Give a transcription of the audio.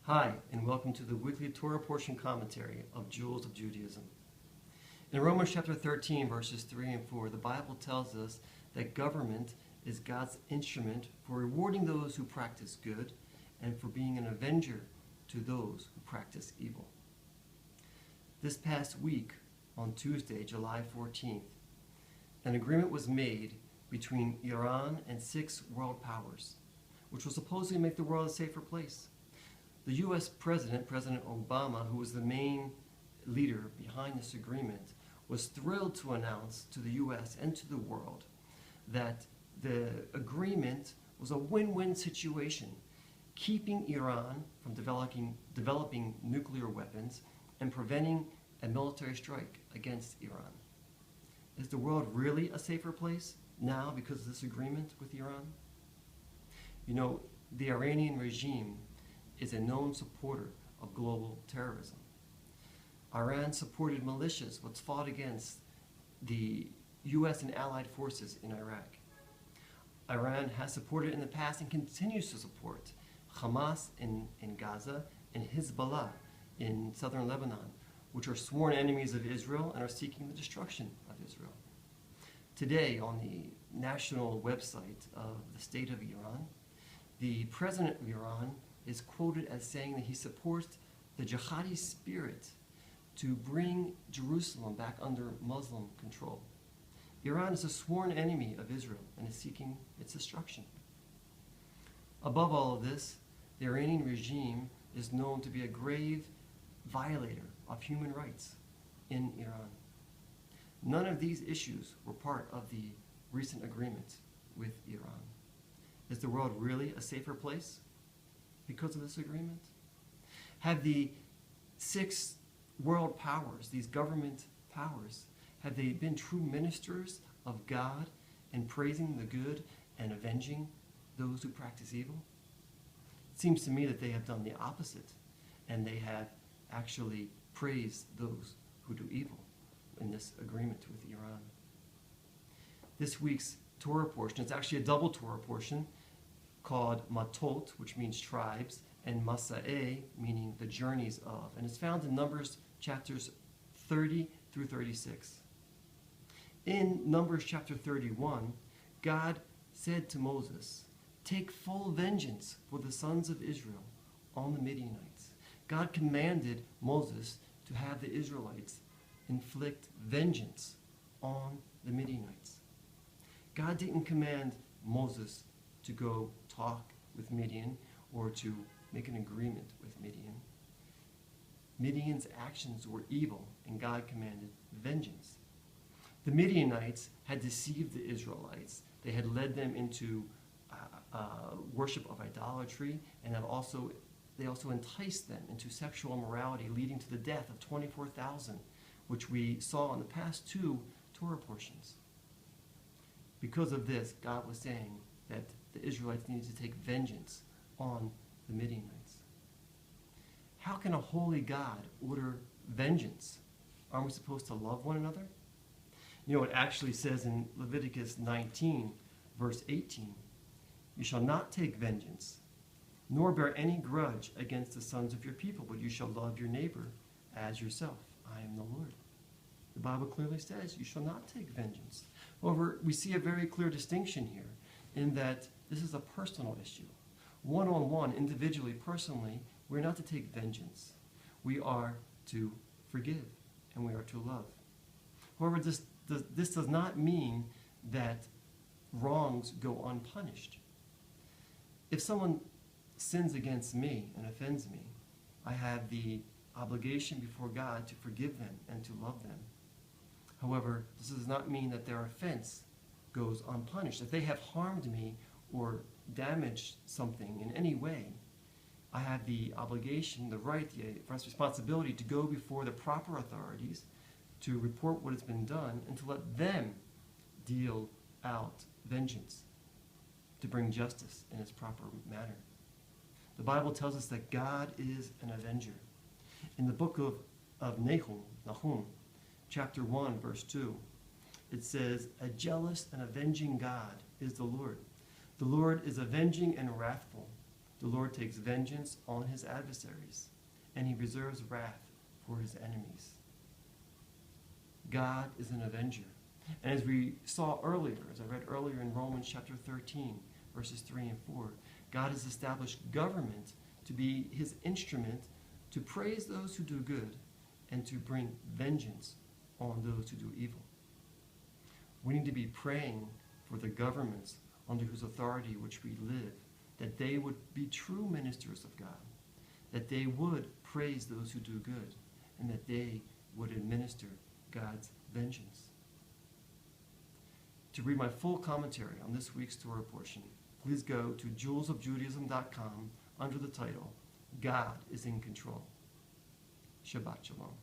Hi, and welcome to the weekly Torah Portion commentary of Jewels of Judaism. In Romans chapter 13, verses 3 and 4, the Bible tells us that government is God's instrument for rewarding those who practice good and for being an avenger to those who practice evil. This past week, on Tuesday, July 14th, an agreement was made between Iran and 6 world powers, which will supposedly make the world a safer place. The U.S. President Obama, who was the main leader behind this agreement, was thrilled to announce to the U.S. and to the world that the agreement was a win-win situation, keeping Iran from developing nuclear weapons and preventing a military strike against Iran. Is the world really a safer place now because of this agreement with Iran? You know, the Iranian regime is a known supporter of global terrorism. Iran supported militias which fought against the U.S. and allied forces in Iraq. Iran has supported in the past and continues to support Hamas in Gaza and Hezbollah in southern Lebanon, which are sworn enemies of Israel and are seeking the destruction of Israel. Today, on the national website of the state of Iran, the president of Iran is quoted as saying that he supports the jihadi spirit to bring Jerusalem back under Muslim control. Iran is a sworn enemy of Israel and is seeking its destruction. Above all of this, the Iranian regime is known to be a grave violator of human rights in Iran. None of these issues were part of the recent agreement with Iran. Is the world really a safer place because of this agreement? Have the 6 world powers, these government powers, have they been true ministers of God in praising the good and avenging those who practice evil? It seems to me that they have done the opposite, and they have actually praised those who do evil in this agreement with Iran. This week's Torah portion is actually a double Torah portion called Matot, which means tribes, and Masei, meaning the journeys of. And it's found in Numbers chapters 30 through 36. In Numbers chapter 31, God said to Moses, "Take full vengeance for the sons of Israel on the Midianites." God commanded Moses to have the Israelites inflict vengeance on the Midianites. God didn't command Moses to go talk with Midian or to make an agreement with Midian. Midian's actions were evil, and God commanded vengeance. The Midianites had deceived the Israelites. They had led them into worship of idolatry, and they also enticed them into sexual immorality, leading to the death of 24,000, which we saw in the past 2 Torah portions. Because of this, God was saying that the Israelites needed to take vengeance on the Midianites. How can a holy God order vengeance? Aren't we supposed to love one another? You know, it actually says in Leviticus 19, verse 18, "You shall not take vengeance, nor bear any grudge against the sons of your people, but you shall love your neighbor as yourself. I am the Lord." The Bible clearly says you shall not take vengeance. However, we see a very clear distinction here in that this is a personal issue. One-on-one, individually, personally, we're not to take vengeance. We are to forgive, and we are to love. However, this does not mean that wrongs go unpunished. If someone sins against me and offends me, I have the obligation before God to forgive them and to love them. However, this does not mean that their offense goes unpunished. If they have harmed me or damaged something in any way, I have the obligation, the right, the responsibility to go before the proper authorities to report what has been done and to let them deal out vengeance, to bring justice in its proper manner. The Bible tells us that God is an avenger. In the book of Nahum, chapter 1, verse 2, it says, "A jealous and avenging God is the Lord. The Lord is avenging and wrathful. The Lord takes vengeance on his adversaries, and he reserves wrath for his enemies. God is an avenger. And as we saw earlier, as I read earlier in Romans chapter 13, verses 3 and 4, God has established government to be his instrument to praise those who do good and to bring vengeance on those who do evil. We need to be praying for the governments under whose authority which we live, that they would be true ministers of God, that they would praise those who do good, and that they would administer God's vengeance. To read my full commentary on this week's Torah portion, please go to jewelsofjudaism.com under the title, God is in Control. Shabbat Shalom.